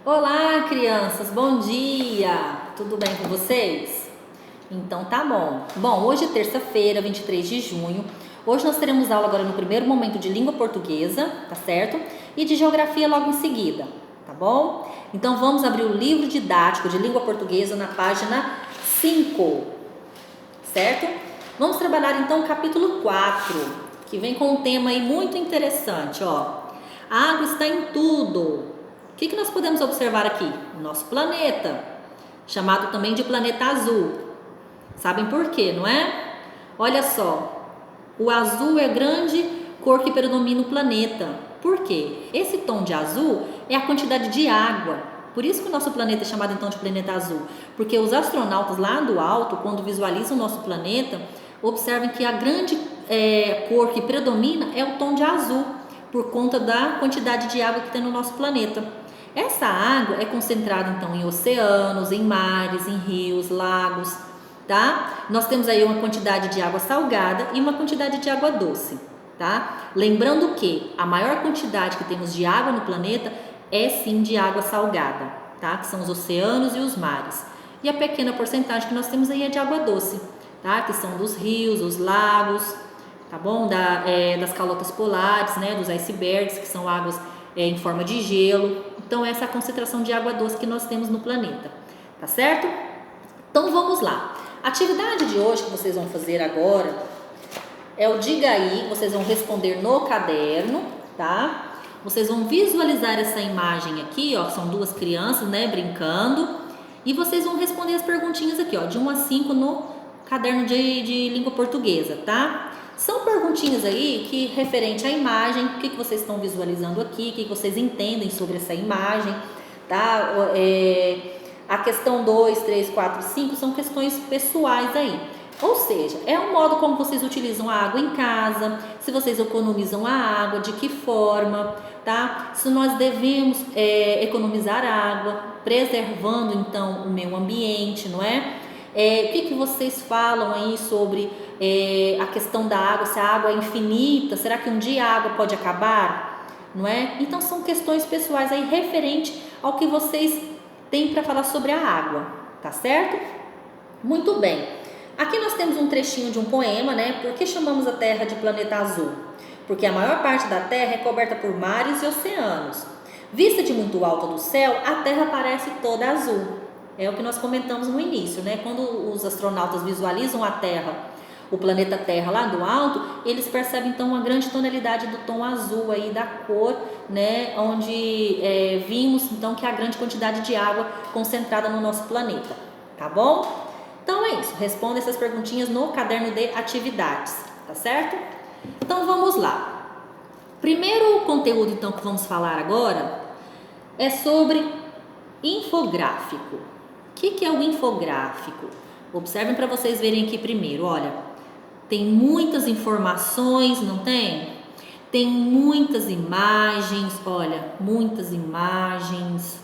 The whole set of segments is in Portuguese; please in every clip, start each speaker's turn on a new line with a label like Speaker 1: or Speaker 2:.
Speaker 1: Olá, crianças, bom dia! Tudo bem com vocês? Então tá bom. Bom, hoje é terça-feira, 23 de junho. Hoje nós teremos aula agora no primeiro momento de língua portuguesa, tá certo? E de geografia logo em seguida, tá bom? Então vamos abrir o livro didático de língua portuguesa na página 5, certo? Vamos trabalhar então o capítulo 4, que vem com um tema aí muito interessante, ó. A água está em tudo. O que nós podemos observar aqui? O nosso planeta, chamado também de planeta azul. Sabem por quê, não é? Olha só, o azul é a grande cor que predomina no planeta. Por quê? Esse tom de azul é a quantidade de água. Por isso que o nosso planeta é chamado então de planeta azul. Porque os astronautas lá do alto, quando visualizam o nosso planeta, observam que a grande cor que predomina é o tom de azul, por conta da quantidade de água que tem no nosso planeta. Essa água é concentrada então em oceanos, em mares, em rios, lagos, tá? Nós temos aí uma quantidade de água salgada e uma quantidade de água doce, tá? Lembrando que a maior quantidade que temos de água no planeta é sim de água salgada, tá? Que são os oceanos e os mares. E a pequena porcentagem que nós temos aí é de água doce, tá? Que são dos rios, os lagos, tá bom? Das calotas polares, né? Dos icebergs, que são águas em forma de gelo. Então essa é a concentração de água doce que nós temos no planeta, tá certo? Então vamos lá. A atividade de hoje que vocês vão fazer agora é o diga aí, vocês vão responder no caderno, tá? Vocês vão visualizar essa imagem aqui, ó, são duas crianças, né, brincando, e vocês vão responder as perguntinhas aqui, ó, de 1 a 5 no caderno de língua portuguesa, tá? São perguntinhas aí que referente à imagem, o que vocês estão visualizando aqui, o que vocês entendem sobre essa imagem, tá? A questão 2, 3, 4, 5 são questões pessoais aí. Ou seja, é um modo como vocês utilizam a água em casa, se vocês economizam a água, de que forma, tá? Se nós devemos economizar água, preservando então o meio ambiente, não é? O que vocês falam aí sobre a questão da água, se a água é infinita, será que um dia a água pode acabar, não é? Então são questões pessoais aí referente ao que vocês têm para falar sobre a água, tá certo? Muito bem, aqui nós temos um trechinho de um poema, né? Por que chamamos a Terra de planeta azul? Porque a maior parte da Terra é coberta por mares e oceanos. Vista de muito alto do céu, a Terra parece toda azul. É o que nós comentamos no início, né? Quando os astronautas visualizam a Terra, o planeta Terra lá do alto, eles percebem então uma grande tonalidade do tom azul aí da cor, né? Onde vimos então que há grande quantidade de água concentrada no nosso planeta, tá bom? Então é isso, responda essas perguntinhas no caderno de atividades, tá certo? Então vamos lá. Primeiro conteúdo então que vamos falar agora é sobre infográfico. O que é o infográfico? Observem para vocês verem aqui primeiro, olha, tem muitas informações, não tem? Tem muitas imagens, olha, muitas imagens,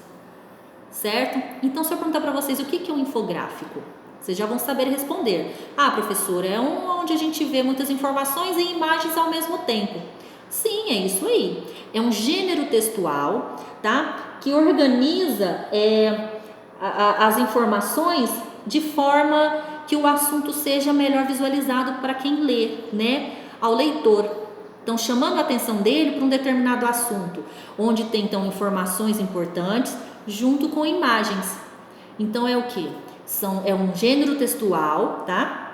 Speaker 1: certo? Então, se eu perguntar para vocês o que é um infográfico, vocês já vão saber responder. Ah, professora, é onde a gente vê muitas informações e imagens ao mesmo tempo. Sim, é isso aí. É um gênero textual, tá? Que organiza as informações de forma que o assunto seja melhor visualizado para quem lê, né? Ao leitor. Então, chamando a atenção dele para um determinado assunto, onde tem então informações importantes junto com imagens. Então, é o que? É um gênero textual, tá?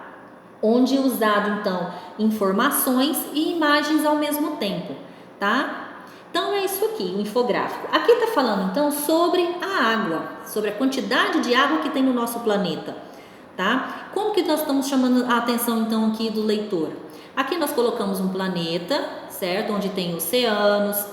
Speaker 1: Onde é usado então informações e imagens ao mesmo tempo, tá? Então é isso aqui, o infográfico. Aqui está falando então sobre a água, sobre a quantidade de água que tem no nosso planeta, tá? Como que nós estamos chamando a atenção então aqui do leitor? Aqui nós colocamos um planeta, certo? Onde tem oceanos,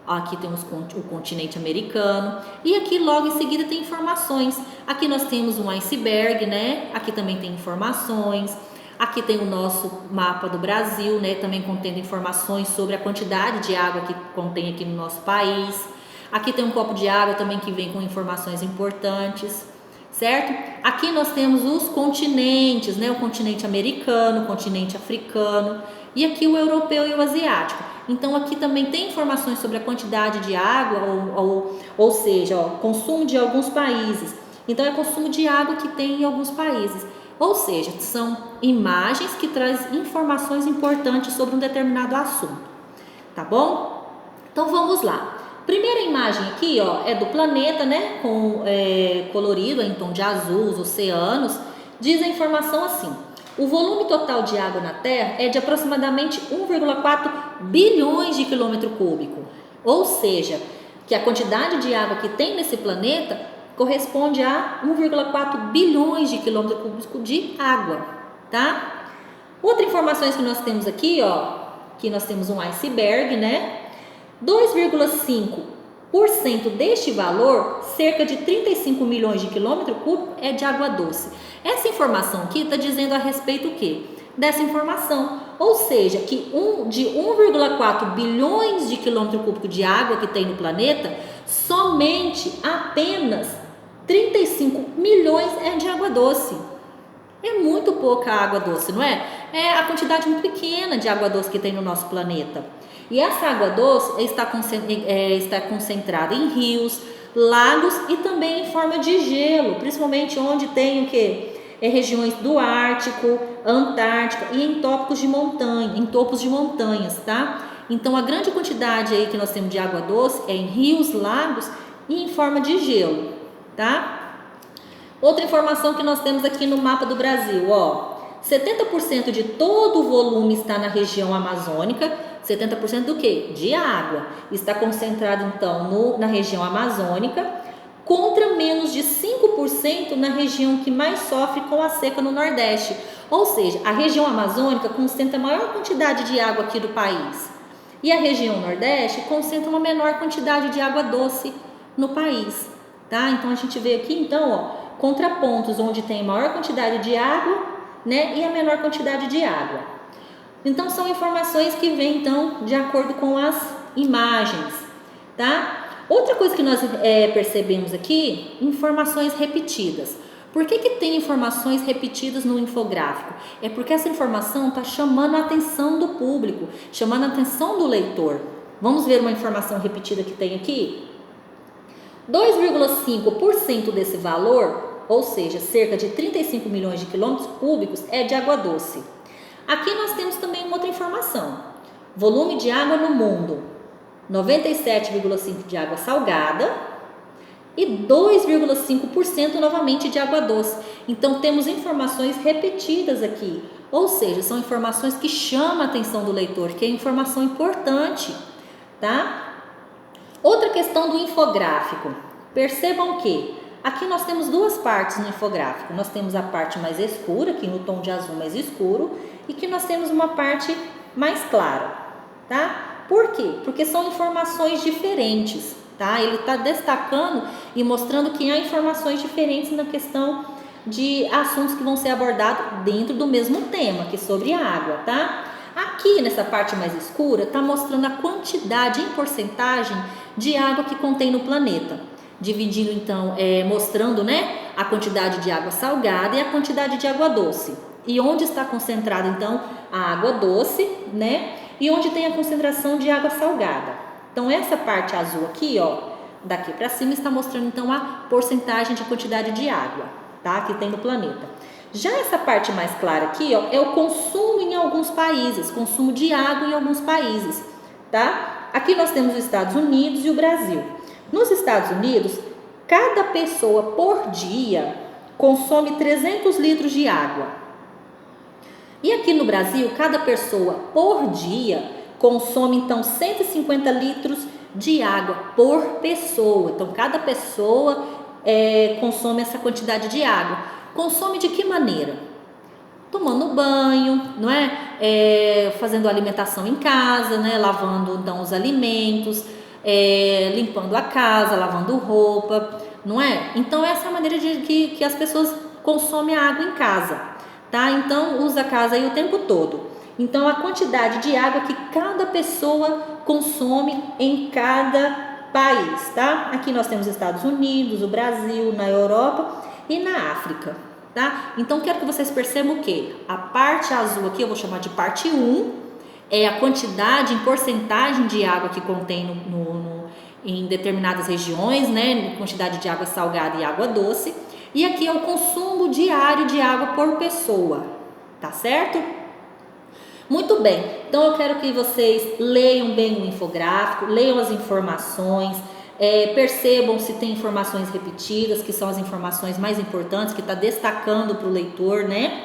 Speaker 1: aqui temos o continente americano e aqui logo em seguida tem informações. Aqui nós temos um iceberg, né? Aqui também tem informações. Aqui tem o nosso mapa do Brasil, né? Também contendo informações sobre a quantidade de água que contém aqui no nosso país. Aqui tem um copo de água também que vem com informações importantes, certo? Aqui nós temos os continentes, né? O continente americano, o continente africano e aqui o europeu e o asiático. Então aqui também tem informações sobre a quantidade de água, ou seja, consumo de alguns países. Então é consumo de água que tem em alguns países. Ou seja, são imagens que trazem informações importantes sobre um determinado assunto. Tá bom? Então vamos lá. Primeira imagem aqui, é do planeta, né? Com colorido em tom de azul, os oceanos. Diz a informação assim: o volume total de água na Terra é de aproximadamente 1,4 bilhões de quilômetro cúbico. Ou seja, que a quantidade de água que tem nesse planeta corresponde a 1,4 bilhões de quilômetro cúbico de água, tá? Outra informação que nós temos aqui, que nós temos um iceberg, né? 2,5% deste valor, cerca de 35 milhões de quilômetro cúbico, é de água doce. Essa informação aqui está dizendo a respeito o quê? Dessa informação, ou seja, que de 1,4 bilhões de quilômetro cúbico de água que tem no planeta, somente apenas 35 milhões é de água doce. É muito pouca água doce, não é? É a quantidade muito pequena de água doce que tem no nosso planeta. E essa água doce está concentrada em rios, lagos e também em forma de gelo, principalmente onde tem o quê? Regiões do Ártico, Antártica e em topos de montanhas, tá? Então a grande quantidade aí que nós temos de água doce é em rios, lagos e em forma de gelo, tá? Outra informação que nós temos aqui no mapa do Brasil, 70% de todo o volume está na região amazônica. 70% do quê? De água. Está concentrado então na região amazônica, contra menos de 5% na região que mais sofre com a seca no Nordeste. Ou seja, a região amazônica concentra a maior quantidade de água aqui do país. E a região Nordeste concentra uma menor quantidade de água doce no país, tá? Então a gente vê aqui então, contrapontos onde tem maior quantidade de água, né, e a menor quantidade de água. Então são informações que vêm então de acordo com as imagens, tá? Outra coisa que nós percebemos aqui, informações repetidas. Por que tem informações repetidas no infográfico? É porque essa informação está chamando a atenção do público, chamando a atenção do leitor. Vamos ver uma informação repetida que tem aqui? 2,5% desse valor, ou seja, cerca de 35 milhões de quilômetros cúbicos, é de água doce. Aqui nós temos também uma outra informação. Volume de água no mundo, 97,5% de água salgada e 2,5% novamente de água doce. Então temos informações repetidas aqui, ou seja, são informações que chamam a atenção do leitor, que é informação importante, tá? Outra questão do infográfico. Percebam que aqui nós temos duas partes no infográfico. Nós temos a parte mais escura, aqui no tom de azul mais escuro, e que nós temos uma parte mais clara, tá? Por quê? Porque são informações diferentes, tá? Ele está destacando e mostrando que há informações diferentes na questão de assuntos que vão ser abordados dentro do mesmo tema, que é sobre a água, tá? Aqui nessa parte mais escura está mostrando a quantidade em porcentagem de água que contém no planeta, dividindo então, mostrando, né, a quantidade de água salgada e a quantidade de água doce. E onde está concentrada então a água doce, né, e onde tem a concentração de água salgada. Então essa parte azul aqui, daqui para cima está mostrando então a porcentagem de quantidade de água, tá, que tem no planeta. Já essa parte mais clara aqui, é o consumo em alguns países, consumo de água em alguns países, tá? Aqui nós temos os Estados Unidos e o Brasil. Nos Estados Unidos, cada pessoa por dia consome 300 litros de água. E aqui no Brasil, cada pessoa por dia consome então 150 litros de água por pessoa. Então cada pessoa consome essa quantidade de água. Consome de que maneira? Tomando banho, não é? Fazendo alimentação em casa, né? Lavando então os alimentos, limpando a casa, lavando roupa, não é? Então essa é a maneira de que as pessoas consomem a água em casa, tá? Então usa a casa aí o tempo todo. Então a quantidade de água que cada pessoa consome em cada país, tá? Aqui nós temos Estados Unidos, o Brasil, na Europa e na África, tá? Então quero que vocês percebam o que? A parte azul aqui eu vou chamar de parte 1 é a quantidade em porcentagem de água que contém em determinadas regiões, né? Quantidade de água salgada e água doce. E aqui é o consumo diário de água por pessoa, tá certo? Muito bem, então eu quero que vocês leiam bem o infográfico, leiam as informações, percebam se tem informações repetidas, que são as informações mais importantes, que está destacando para o leitor, né?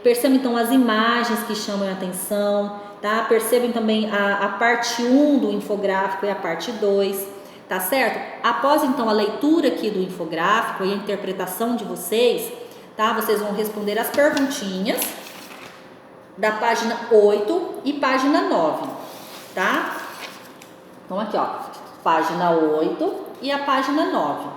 Speaker 1: Percebam então as imagens que chamam a atenção, tá? Percebam também a parte 1 do infográfico e a parte 2, tá certo? Após então a leitura aqui do infográfico e a interpretação de vocês, tá? Vocês vão responder as perguntinhas da página 8 e página 9, tá? Então aqui, ó, página 8 e a página 9,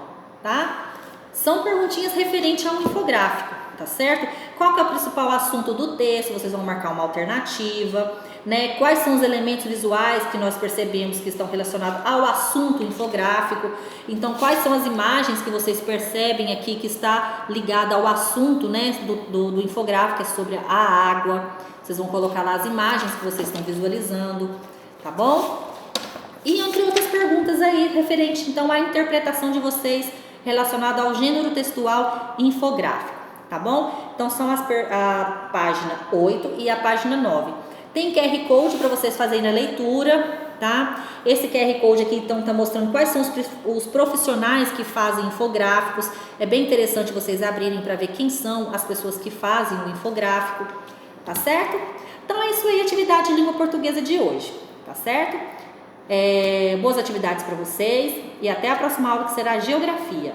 Speaker 1: tá? São perguntinhas referentes ao infográfico, tá certo? Qual que é o principal assunto do texto? Vocês vão marcar uma alternativa, né? Quais são os elementos visuais que nós percebemos que estão relacionados ao assunto infográfico? Então, quais são as imagens que vocês percebem aqui que está ligada ao assunto, né, do infográfico, que é sobre a água? Vocês vão colocar lá as imagens que vocês estão visualizando, tá bom? E entre outras perguntas aí, referente então à interpretação de vocês relacionada ao gênero textual infográfico, tá bom? Então são a página 8 e a página 9. Tem QR Code para vocês fazerem a leitura, tá? Esse QR Code aqui então está mostrando quais são os profissionais que fazem infográficos. É bem interessante vocês abrirem para ver quem são as pessoas que fazem o infográfico, tá certo? Então é isso aí, a atividade de língua portuguesa de hoje, tá certo? Boas atividades para vocês e até a próxima aula, que será Geografia.